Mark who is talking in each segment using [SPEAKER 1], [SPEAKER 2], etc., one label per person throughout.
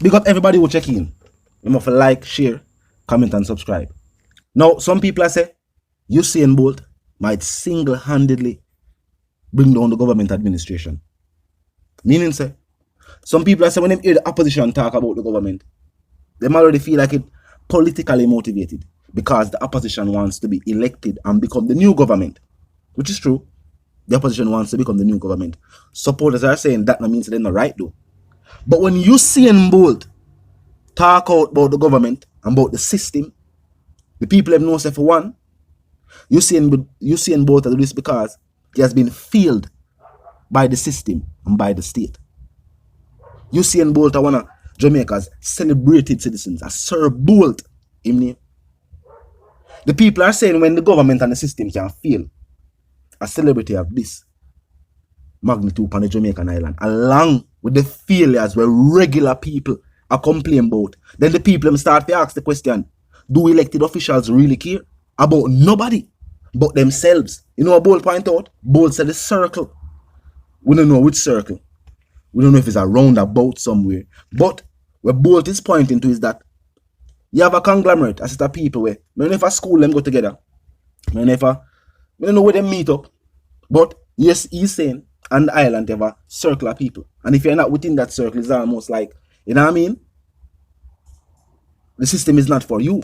[SPEAKER 1] Big up everybody who check in. You must like, share, comment, and subscribe. Now, some people are say Usain Bolt might single-handedly bring down the government administration. Meaning, say, some people are say when they hear the opposition talk about the government, they already feel like it politically motivated because the opposition wants to be elected and become the new government, which is true. The opposition wants to become the new government. Supporters are saying that means they're not right though. But when Usain Bolt talk out about the government and about the system, the people have known, say, for one, Usain Bolt do this because he has been failed by the system and by the state. Usain Bolt are one of Jamaica's celebrated citizens, a Sir Bolt, him name. The people are saying when the government and the system can fail, a celebrity of this magnitude on the Jamaican island, along with the failures where regular people are complaining about, then the people start to ask the question, do elected officials really care about nobody but themselves? You know what Bolt point out? Bolt said the circle. We don't know which circle. We don't know if it's a roundabout somewhere. But what Bolt is pointing to is that you have a conglomerate, a set of people where, I don't know if a school them go together. I don't know where they meet up. But yes, he's saying, and the island have a circle of people. And if you're not within that circle, it's almost like, you know what I mean? The system is not for you.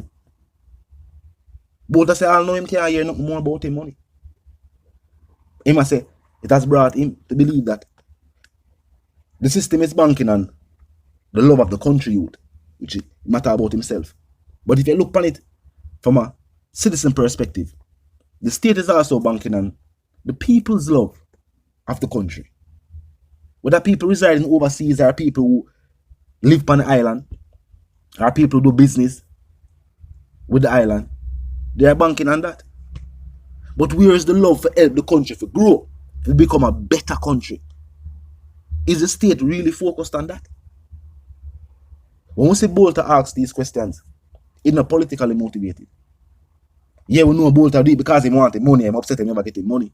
[SPEAKER 1] Both I say, I know him can't hear nothing more about him money. Him I say, it has brought him to believe that the system is banking on the love of the country youth, which matter about himself. But if you look on it from a citizen perspective, the state is also banking on the people's love of the country. Whether people residing overseas or people who live on the island, or people who do business with the island, they are banking on that. But where is the love for help the country to grow, to become a better country? Is the state really focused on that? When we see Bolter ask these questions, it's not politically motivated. Yeah, we know Bolter do it because he wanted money, I'm upset he never getting money.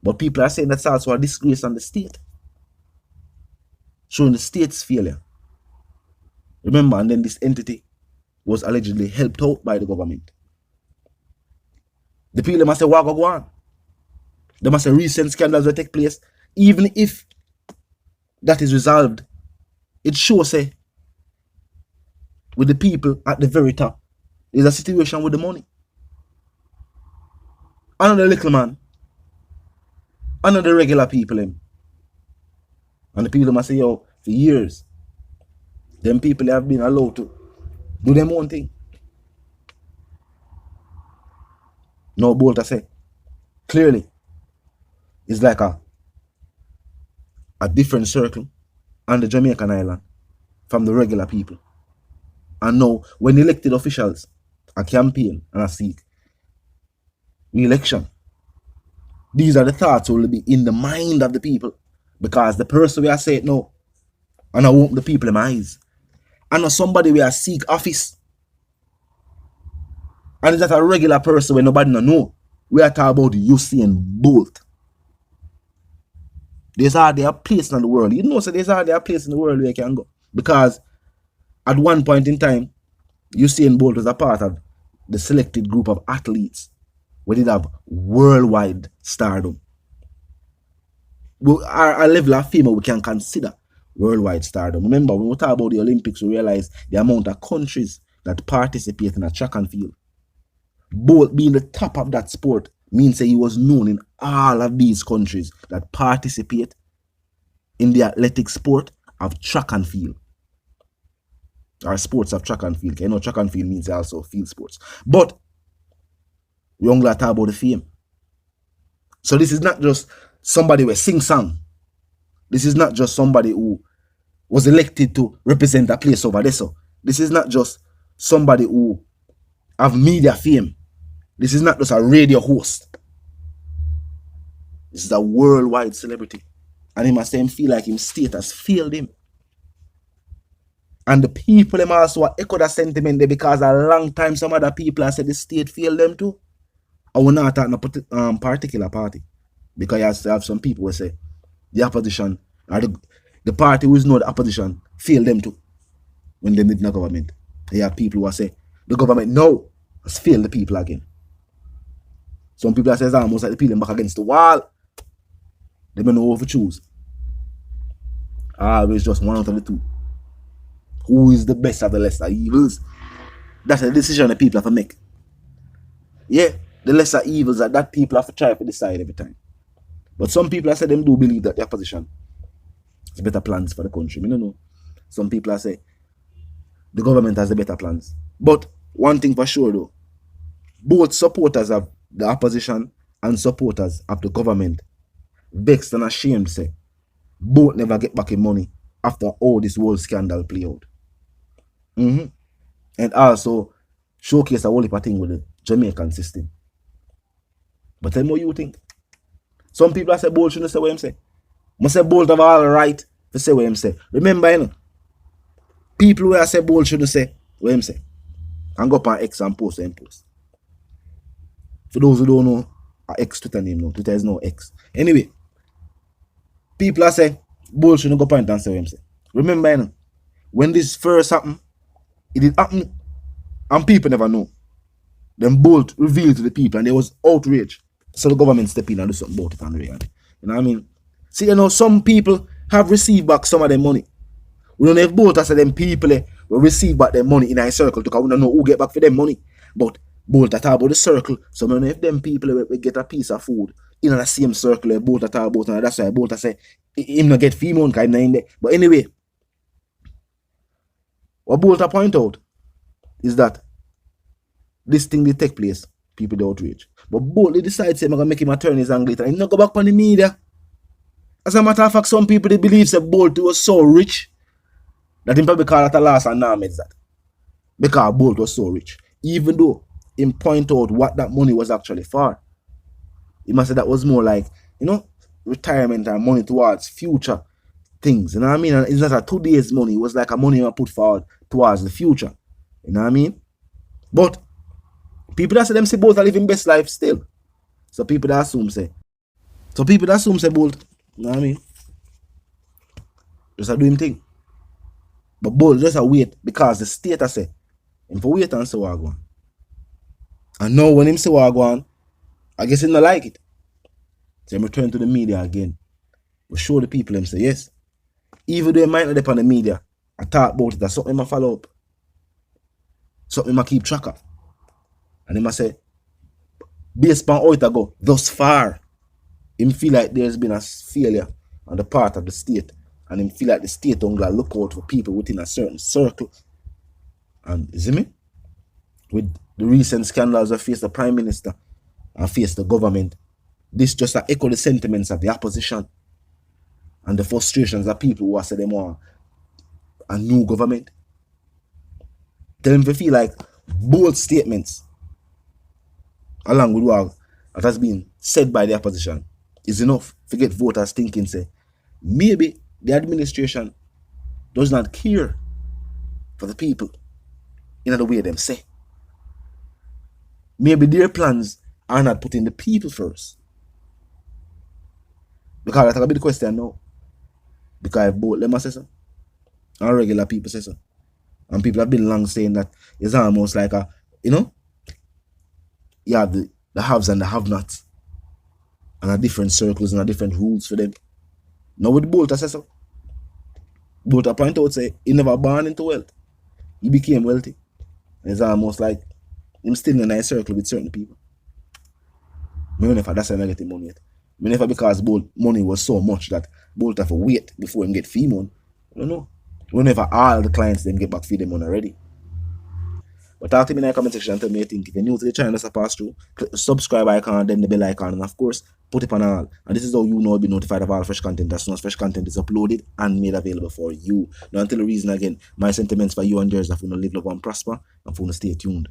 [SPEAKER 1] But people are saying that's also a disgrace on the state, showing the state's failure. Remember, and then this entity was allegedly helped out by the government. The people must say, what go on? They must say recent scandals will take place. Even if that is resolved, it shows, say, with the people at the very top, there's a situation with the money. Another little man, another regular people, and the people must say, yo, for years, them people have been allowed to do them own thing. No, Bolter say, clearly, it's like a different circle on the Jamaican island from the regular people. And now, when elected officials are campaign and are seek re-election, these are the thoughts that will be in the mind of the people. Because the person we are saying no, and I open the people in my eyes. And not somebody we are seek office. And it's not a regular person where nobody know. We are talking about Usain Bolt. There's hardly a place in the world. You know, so there's hardly a place in the world where you can go. Because at one point in time, Usain Bolt was a part of the selected group of athletes where they have worldwide stardom. Our level of fame we can consider worldwide stardom. Remember, when we talk about the Olympics, we realize the amount of countries that participate in a track and field. Bolt being the top of that sport means that he was known in all of these countries that participate in the athletic sport of track and field. Or sports of track and field. You know, track and field means also field sports. But we only talk about the fame. So this is not just somebody who sing song. This is not just somebody who was elected to represent a place over there. So this is not just somebody who have media fame. This is not just a radio host. This is a worldwide celebrity. And he must feel like his status failed him. And the people them also echo that sentiment there because a long time some other people have said the state failed them too. I will not talk a particular party. Because you have some people who say the opposition or the party who is not the opposition failed them too. when they meet in the government. You have people who say, the government now has failed the people again. Some people say it's almost like the people back against the wall. They don't know who to choose. Always just one out of the two. Who is the best of the lesser evils? That's a decision the people have to make. Yeah, the lesser evils that people have to try to decide every time. But some people, I say, them do believe that the opposition has better plans for the country. I don't know. Some people, I say, the government has the better plans. But one thing for sure, though, both supporters of the opposition and supporters of the government vexed and ashamed, say, both never get back in money after all this whole scandal play out. And also showcase a whole heap of thing with the Jamaican system. But tell me what you think. Some people say Bolt shouldn't say what him say. Must say Bolt have all right to say what him say. Remember, you know, people who say Bolt shouldn't say what him say. And go up on X and post and post. For those who don't know, X Twitter name no. Twitter is no X. Anyway, people are saying Bolt shouldn't go up and say what him say. Remember, you know, when this first happened, it did happen and people never know. Then Bolt revealed to the people and there was outrage. So the government step in and do something about it and react. You know what I mean? See, you know, some people have received back some of their money. We don't know if Bolt has them people will receive back their money in a circle because we don't know who get back for them money. But Bolt talk about the circle. So we don't know if them people will get a piece of food in the same circle Bolt talk about, and that's why Bolt say him not get female kind of in there. But anyway, what Bolt point out is that this thing did take place. People the outrage. But Bolt they decide say I'm gonna make him a turn his angle later. He not go back on the media. As a matter of fact, some people they believe that Bolt was so rich that him probably call it a loss and now makes that. Because Bolt was so rich. Even though him point out what that money was actually for. He must say that was more like, you know, retirement and money towards future things. You know what I mean? And it's not a 2 days money. It was like a money I put forward towards the future. You know what I mean? But people that say them say Bolt are living best life still. So people that assume say Bolt, you know what I mean? Just a do him thing. But Bolt just a wait because the state I say him for wait and say what I go on. And now when him say what I go on, I guess he not like it. So him return to the media again. But show the people him say yes. Even though he might not be on the media, I talk about it, that's something I follow up. Something I keep track of. And he must say, based on how it go thus far, him feel like there's been a failure on the part of the state. And him feel like the state don't look out for people within a certain circle. And you see me? With the recent scandals that face the Prime Minister and face the government, this just echo the sentiments of the opposition and the frustrations of people who are saying they want a new government. Tell them to feel like bold statements along with what has been said by the opposition is enough to get voters thinking, say, maybe the administration does not care for the people in the way them say. Maybe their plans are not putting the people first. Because that's going to be the question now. Because if both them say so, and regular people say so, and people have been long saying that it's almost like a, you know, you have the haves and the have-nots, and a different circles and a different rules for them. Now with Bolt, I say so. Bolt point out say he never born into wealth. He became wealthy. And it's almost like him still in a nice circle with certain people. I don't know if that's why I get him money yet. I don't know if because Bolt money was so much that Bolt have to wait before him get fee money. I don't know. I don't know if all the clients them get back fee them money already. But talk to me in the comment section and tell me what you think. If you're new to the channel, that's a pass through. Click the subscribe icon, then the bell icon, and of course, put it on all. And this is how you know you'll be notified of all fresh content as soon as fresh content is uploaded and made available for you. Now, until the reason again, my sentiments for you and yours that you live, love, and prosper, and for you stay tuned.